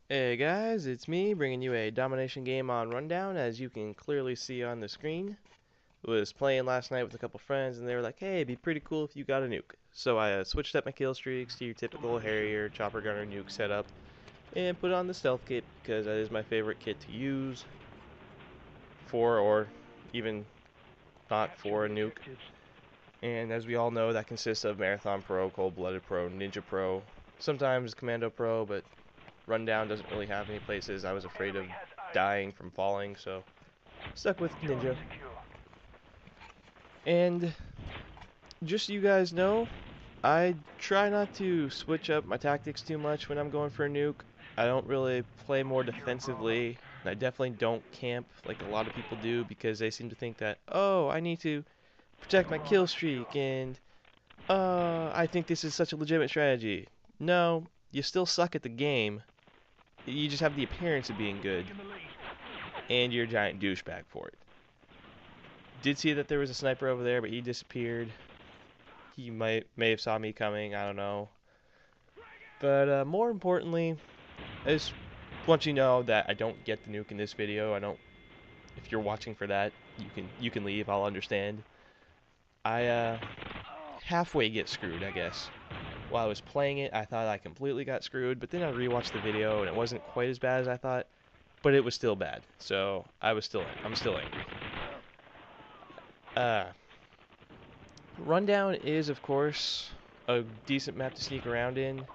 Hey guys, it's me bringing you a domination game on Rundown. As you can clearly see on the screen, was playing last night with a couple friends, and they were like, "Hey, it'd be pretty cool if you got a nuke." So I switched up my kill streaks to your typical Harrier chopper gunner nuke setup, and put on the stealth kit because that is my favorite kit to use for, or even not for, a nuke. And as we all know, that consists of Marathon Pro, Cold Blooded Pro, Ninja Pro, sometimes Commando Pro, but Rundown doesn't really have any places. I was afraid of dying from falling, so stuck with Ninja. And just so you guys know, I try not to switch up my tactics too much when I'm going for a nuke. I don't really play more defensively. I definitely don't camp like a lot of people do because they seem to think that, oh, I need to protect my kill streak and I think this is such a legitimate strategy. No, you still suck at the game. You just have the appearance of being good, and you're a giant douchebag for it. Did see that there was a sniper over there, but he disappeared. He may have saw me coming. I don't know. But more importantly, I just want you to know that I don't get the nuke in this video. I don't. If you're watching for that, you can leave. I'll understand. I halfway get screwed, I guess. While I was playing it, I thought I completely got screwed, but then I rewatched the video and it wasn't quite as bad as I thought, but it was still bad. So I'm still angry. Uh, Rundown is, of course, a decent map to sneak around in.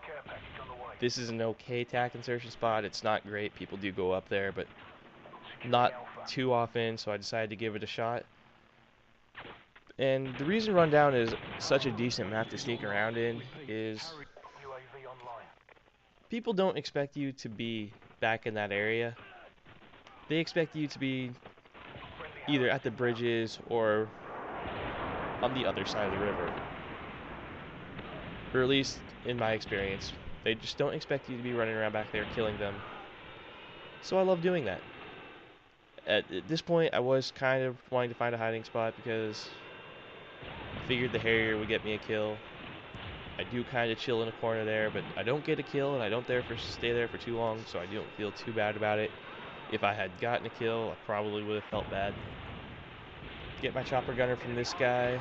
This is an okay tac-insertion spot. It's not great. People do go up there, but not too often, so I decided to give it a shot. And the reason Rundown is such a decent map to sneak around in is people don't expect you to be back in that area. They expect you to be either at the bridges or on the other side of the river. Or at least in my experience. They just don't expect you to be running around back there killing them. So I love doing that. At this point, I was kind of wanting to find a hiding spot because I figured the Harrier would get me a kill. I do kind of chill in a corner there, but I don't get a kill, and I don't stay there for too long, so I don't feel too bad about it. If I had gotten a kill, I probably would have felt bad. Get my chopper gunner from this guy.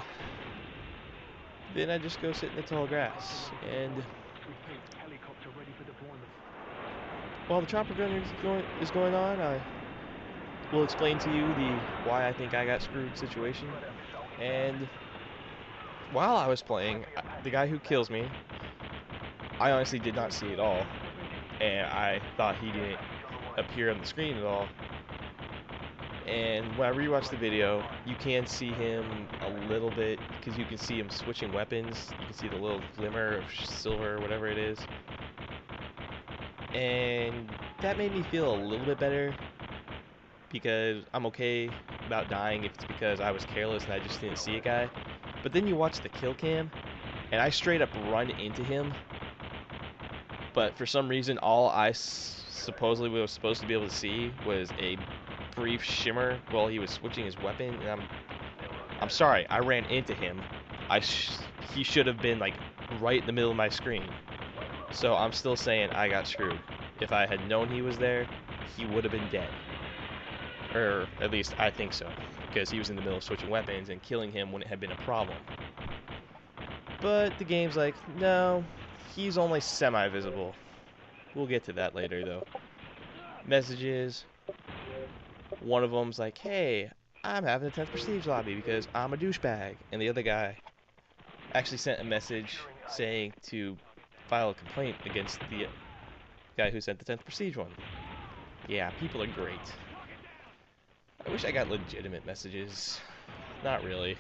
Then I just go sit in the tall grass. And while the chopper gunner is going on, I will explain to you the why I think I got screwed situation. And while I was playing, the guy who kills me, I honestly did not see at all. And I thought he didn't appear on the screen at all. And when I rewatched the video, you can see him a little bit because you can see him switching weapons. You can see the little glimmer of silver or whatever it is. And that made me feel a little bit better because I'm okay about dying if it's because I was careless and I just didn't see a guy. But then you watch the kill cam, and I straight up run into him. But for some reason, all I supposedly was supposed to be able to see was a brief shimmer while he was switching his weapon, and I'm sorry, I ran into him. He should have been like right in the middle of my screen. So I'm still saying I got screwed. If I had known he was there, he would have been dead. Or at least I think so, because he was in the middle of switching weapons and killing him wouldn't have been a problem. But the game's like, no, he's only semi-visible. We'll get to that later though. Messages. One of them's like, hey, I'm having a 10th prestige lobby because I'm a douchebag. And the other guy actually sent a message saying to file a complaint against the guy who sent the 10th prestige one. Yeah, people are great. I wish I got legitimate messages. Not really.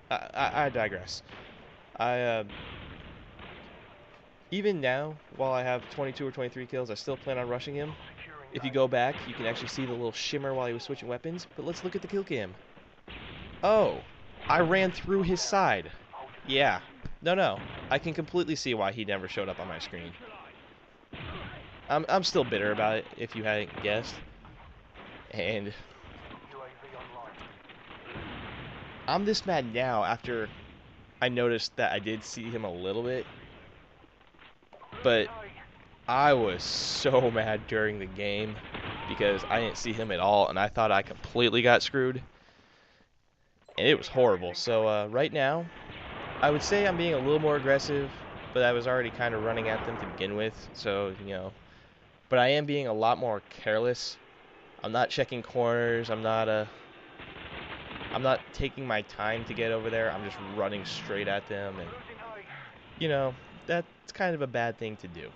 I digress. Even now, while I have 22 or 23 kills, I still plan on rushing him. If you go back, you can actually see the little shimmer while he was switching weapons, but let's look at the kill cam. Oh, I ran through his side. Yeah. No. I can completely see why he never showed up on my screen. I'm still bitter about it, if you hadn't guessed. And I'm this mad now after I noticed that I did see him a little bit. But I was so mad during the game because I didn't see him at all, and I thought I completely got screwed, and it was horrible. So right now, I would say I'm being a little more aggressive, but I was already kind of running at them to begin with, so, but I am being a lot more careless. I'm not checking corners. I'm not taking my time to get over there. I'm just running straight at them, and you know, that's kind of a bad thing to do.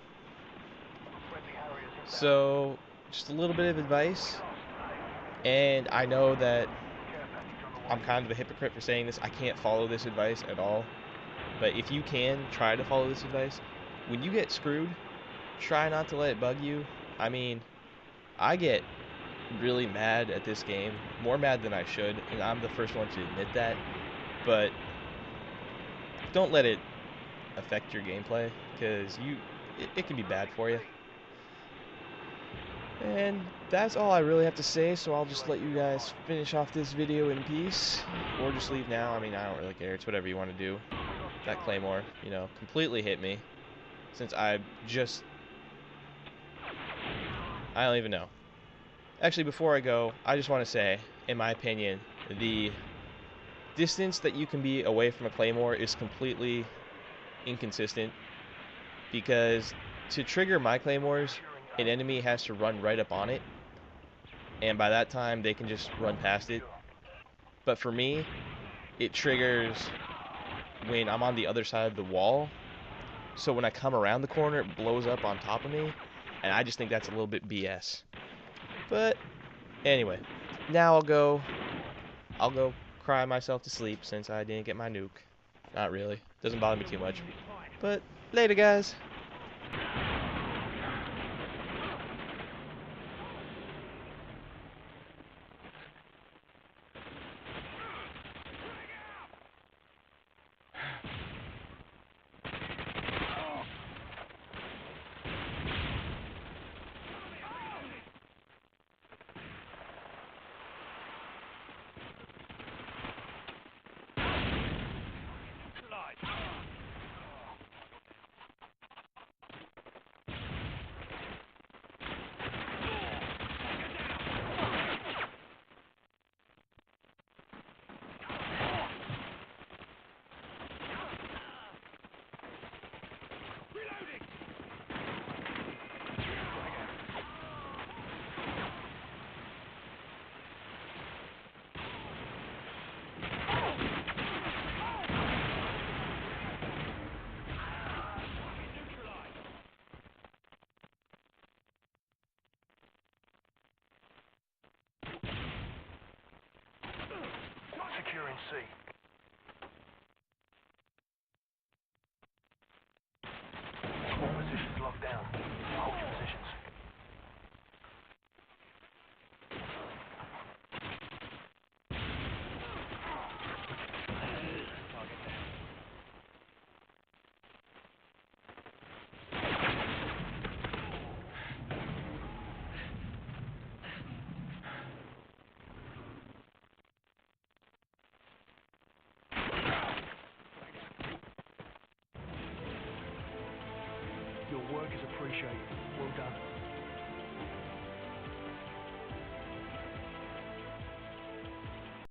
So, just a little bit of advice, and I know that I'm kind of a hypocrite for saying this. I can't follow this advice at all, but if you can try to follow this advice, when you get screwed, try not to let it bug you. I mean, I get really mad at this game, more mad than I should, and I'm the first one to admit that, but don't let it affect your gameplay, because it can be bad for you. And that's all I really have to say, so I'll just let you guys finish off this video in peace, or just leave now. I mean, I don't really care. It's whatever you want to do. That Claymore, completely hit me, since I don't even know. Actually, before I go, I just want to say, in my opinion, the distance that you can be away from a Claymore is completely inconsistent, because to trigger my Claymores, an enemy has to run right up on it, and by that time they can just run past it. But for me, it triggers when I'm on the other side of the wall, so when I come around the corner it blows up on top of me, and I just think that's a little bit BS. But anyway, now I'll go cry myself to sleep since I didn't get my nuke. Not really, doesn't bother me too much. But later, guys. Securing C. All positions locked down. Hold your positions. Your work is appreciated. Well done.